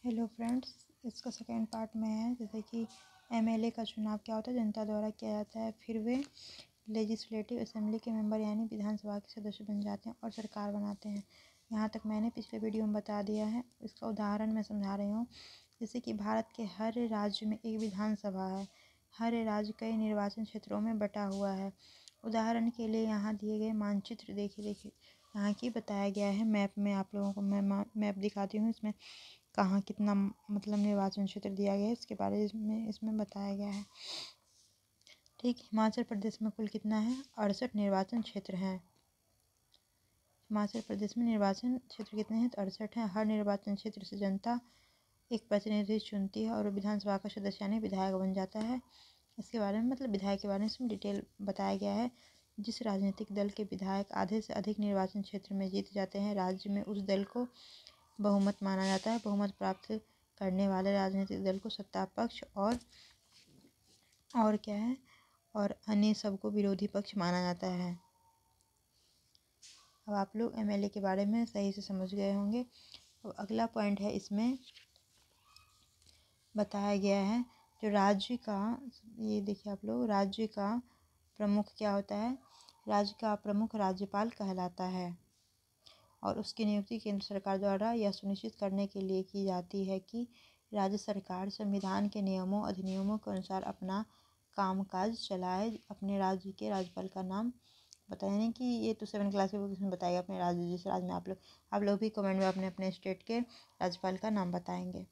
Hello friends, इसका second part में है। जैसे कि एमएलए का चुनाव क्या होता है, जनता द्वारा किया जाता है। फिर वे लेजिस्लेटिव असेंबली के मेंबर यानी विधानसभा के सदस्य बन जाते हैं और सरकार बनाते हैं। यहाँ तक मैंने पिछले वीडियो में बता दिया है। इसका उदाहरण मैं समझा रही हूँ। जैसे कि भारत के हर राज्य में एक विधानसभा है। हर राज्य कई निर्वाचन क्षेत्रों में बटा हुआ है। उदाहरण के लिए यहाँ दिए गए मानचित्र देखिए यहाँ की बताया गया है। मैप में आप लोगों को मैं मैप दिखाती हूँ। इसमें कहाँ कितना मतलब निर्वाचन क्षेत्र दिया गया है इसके बारे में इसमें बताया गया है। ठीक, हिमाचल प्रदेश में कुल कितना है? 68 निर्वाचन क्षेत्र हैं। हिमाचल प्रदेश में निर्वाचन क्षेत्र कितने हैं? तो 68 हैं। हर निर्वाचन क्षेत्र से जनता एक प्रतिनिधि चुनती है और विधानसभा का सदस्य यानी विधायक बन जाता है। इसके बारे में मतलब विधायक के बारे में इसमें डिटेल बताया गया है। जिस राजनीतिक दल के विधायक आधे से अधिक निर्वाचन क्षेत्र में जीत जाते हैं, राज्य में उस दल को बहुमत माना जाता है। बहुमत प्राप्त करने वाले राजनीतिक दल को सत्ता पक्ष और क्या है और अन्य सबको विरोधी पक्ष माना जाता है। अब आप लोग एमएलए के बारे में सही से समझ गए होंगे। अब अगला पॉइंट है, इसमें बताया गया है जो राज्य का, ये देखिए आप लोग, राज्य का प्रमुख क्या होता है? राज्य का प्रमुख राज्यपाल कहलाता है और उसकी नियुक्ति केंद्र सरकार द्वारा यह सुनिश्चित करने के लिए की जाती है कि राज्य सरकार संविधान के नियमों अधिनियमों के अनुसार अपना कामकाज चलाए। अपने राज्य के राज्यपाल का नाम बताया नहीं कि ये तो 7 क्लास की बुक में बताएगा। अपने राज्य, जिस राज्य में आप लोग भी कमेंट में अपने अपने स्टेट के राज्यपाल का नाम बताएंगे।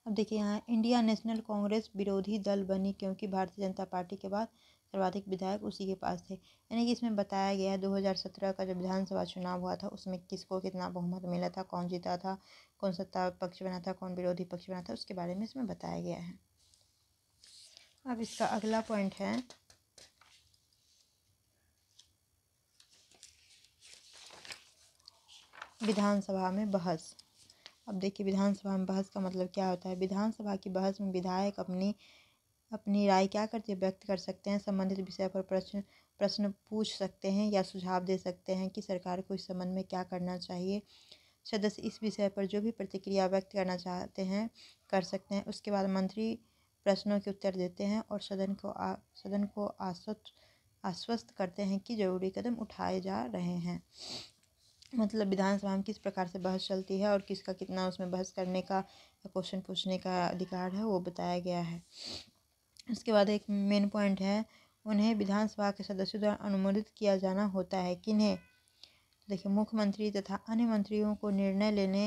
अब देखिए यहाँ इंडिया नेशनल कांग्रेस विरोधी दल बनी क्योंकि भारतीय जनता पार्टी के बाद सर्वाधिक विधायक उसी के पास थे। यानी कि इसमें बताया गया है 2017 का जब विधानसभा चुनाव हुआ था उसमें किसको कितना बहुमत मिला था, कौन जीता था, कौन सत्ता पक्ष बना था, कौन विरोधी पक्ष बना था, उसके बारे में इसमें बताया गया है। अब इसका अगला पॉइंट है विधानसभा में बहस। अब देखिए विधानसभा में बहस का मतलब क्या होता है। विधानसभा की बहस में विधायक अपनी राय क्या करते हैं, व्यक्त कर सकते हैं। संबंधित विषय पर प्रश्न पूछ सकते हैं या सुझाव दे सकते हैं कि सरकार को इस संबंध में क्या करना चाहिए। सदस्य इस विषय पर जो भी प्रतिक्रिया व्यक्त करना चाहते हैं कर सकते हैं। उसके बाद मंत्री प्रश्नों के उत्तर देते हैं और सदन को आश्वस्त करते हैं कि जरूरी कदम उठाए जा रहे हैं। मतलब विधानसभा में किस प्रकार से बहस चलती है और किसका कितना उसमें बहस करने का या क्वेश्चन पूछने का अधिकार है वो बताया गया है। उसके बाद एक मेन पॉइंट है, उन्हें विधानसभा के सदस्यों द्वारा अनुमोदित किया जाना होता है। किन्हें? देखिए मुख्यमंत्री तथा अन्य मंत्रियों को निर्णय लेने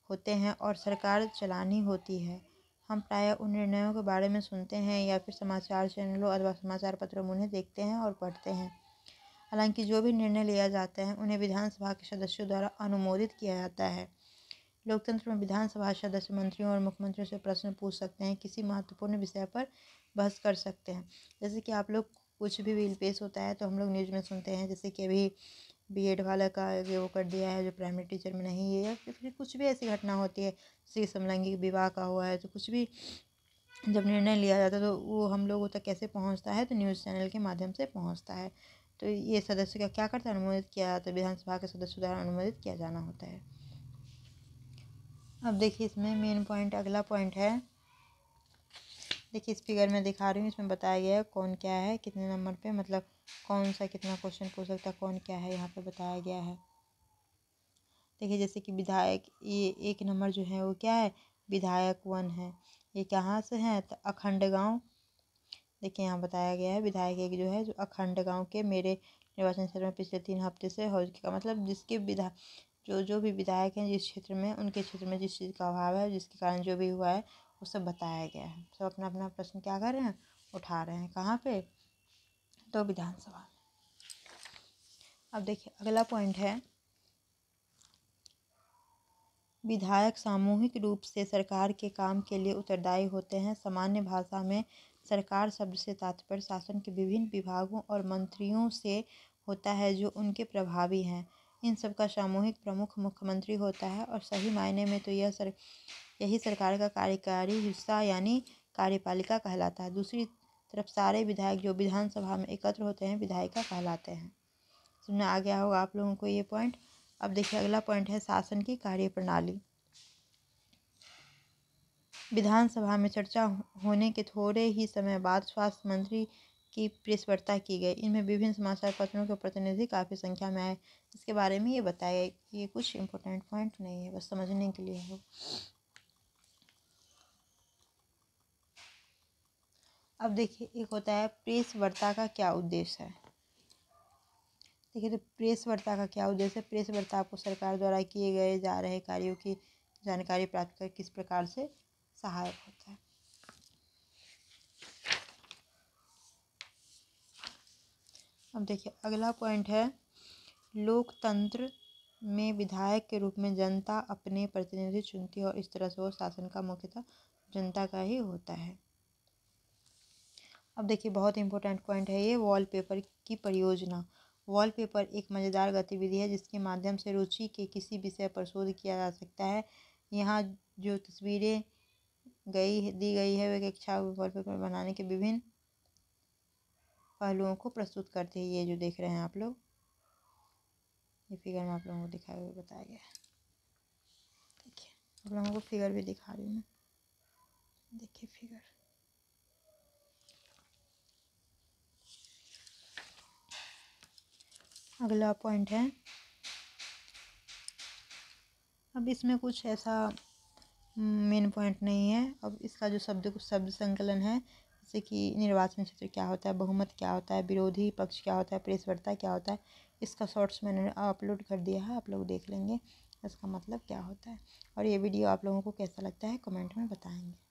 होते हैं और सरकार चलानी होती है। हम प्रायः उन निर्णयों के बारे में सुनते हैं या फिर समाचार चैनलों अथवा समाचार पत्रों में उन्हें देखते हैं और पढ़ते हैं। हालांकि जो भी निर्णय लिया जाता है उन्हें विधानसभा के सदस्यों द्वारा अनुमोदित किया जाता है। लोकतंत्र में विधानसभा सदस्य मंत्रियों और मुख्यमंत्रियों से प्रश्न पूछ सकते हैं, किसी महत्वपूर्ण विषय पर बहस कर सकते हैं। जैसे कि आप लोग कुछ भी बिल पेश होता है तो हम लोग न्यूज़ में सुनते हैं। जैसे कि अभी बीएड वाला का वो कर दिया है जो प्राइमरी टीचर में नहीं है, या फिर कुछ भी ऐसी घटना होती है जैसे समलैंगिक विवाह का हुआ है, तो कुछ भी जब निर्णय लिया जाता है तो वो हम लोगों तक कैसे पहुंचता है? तो न्यूज़ चैनल के माध्यम से पहुंचता है। तो ये सदस्य का क्या करता है? अनुमोदित किया जाता है। विधानसभा के सदस्यों द्वारा अनुमोदित किया जाना होता है। अब देखिए इसमें मेन पॉइंट, अगला पॉइंट है, देखिए इस फिगर में दिखा रही हूँ। इसमें बताया गया है कौन क्या है, कितने नंबर पे, मतलब कौन सा कितना क्वेश्चन पूछ सकता है, कौन क्या है, यहाँ पे बताया गया है। देखिए जैसे कि विधायक, ये 1 नंबर जो है वो क्या है? विधायक 1 है। ये कहाँ से है? तो अखंड गाँव। देखिए यहाँ बताया गया है विधायक 1 जो है जो अखंड गाँव के मेरे निर्वाचन क्षेत्र में पिछले 3 हफ्ते से हो चुका। मतलब जिसके जो भी विधायक हैं जिस क्षेत्र में, उनके क्षेत्र में जिस चीज़ का अभाव है, जिसके कारण जो भी हुआ है वो सब बताया गया है। सब अपना अपना प्रश्न क्या कर रहे हैं? उठा रहे हैं। कहाँ पे? तो विधानसभा में। अब देखिए अगला पॉइंट है, विधायक सामूहिक रूप से सरकार के काम के लिए उत्तरदायी होते हैं। सामान्य भाषा में सरकार शब्द से तात्पर्य शासन के विभिन्न विभागों और मंत्रियों से होता है जो उनके प्रभावी हैं। इन सब का सामूहिक प्रमुख मुख्यमंत्री होता है और सही मायने में तो यही सरकार का कार्यकारी हिस्सा यानी कार्यपालिका कहलाता है। दूसरी तरफ सारे विधायक जो विधानसभा में एकत्र होते हैं विधायिका कहलाते हैं। समझ में आ गया होगा आप लोगों को ये पॉइंट। अब देखिए अगला पॉइंट है शासन की कार्यप्रणाली। विधानसभा में चर्चा होने के थोड़े ही समय बाद स्वास्थ्य मंत्री की प्रेस वार्ता की गई। इनमें विभिन्न समाचार पत्रों के प्रतिनिधि काफ़ी संख्या में आए। इसके बारे में ये बताया गया। ये कुछ इम्पोर्टेंट पॉइंट नहीं है, बस समझने के लिए है। अब देखिए, एक होता है प्रेस वार्ता का क्या उद्देश्य है। देखिए, तो प्रेस वार्ता का क्या उद्देश्य है। प्रेस वार्ता आपको सरकार द्वारा किए गए जा रहे कार्यों की जानकारी प्राप्त कर किस प्रकार से सहायक होता है। अब देखिए, अगला पॉइंट है लोकतंत्र में विधायक के रूप में जनता अपने प्रतिनिधि चुनती है और इस तरह से वो शासन का मुख्यतः जनता का ही होता है। अब देखिए, बहुत इंपॉर्टेंट पॉइंट है ये वॉलपेपर की परियोजना। वॉलपेपर एक मज़ेदार गतिविधि है जिसके माध्यम से रुचि के किसी विषय पर शोध किया जा सकता है। यहाँ जो तस्वीरें दी गई है वे इच्छा वॉलपेपर बनाने के विभिन्न पहलुओं को प्रस्तुत करते हैं। ये जो देख रहे हैं आप लोग, ये फिगर में आप लोगों को दिखाया हुआ बताया गया है। देखिए, आप लोगों को फिगर भी दिखा रही हूँ मैं। देखिए फिगर। अगला पॉइंट है, अब इसमें कुछ ऐसा मेन पॉइंट नहीं है। अब इसका जो शब्द संकलन है, जैसे कि निर्वाचन क्षेत्र क्या होता है, बहुमत क्या होता है, विरोधी पक्ष क्या होता है, प्रेस वार्ता क्या होता है, इसका शॉर्ट्स मैंने अपलोड कर दिया है, आप लोग देख लेंगे इसका मतलब क्या होता है। और ये वीडियो आप लोगों को कैसा लगता है कमेंट में बताएंगे।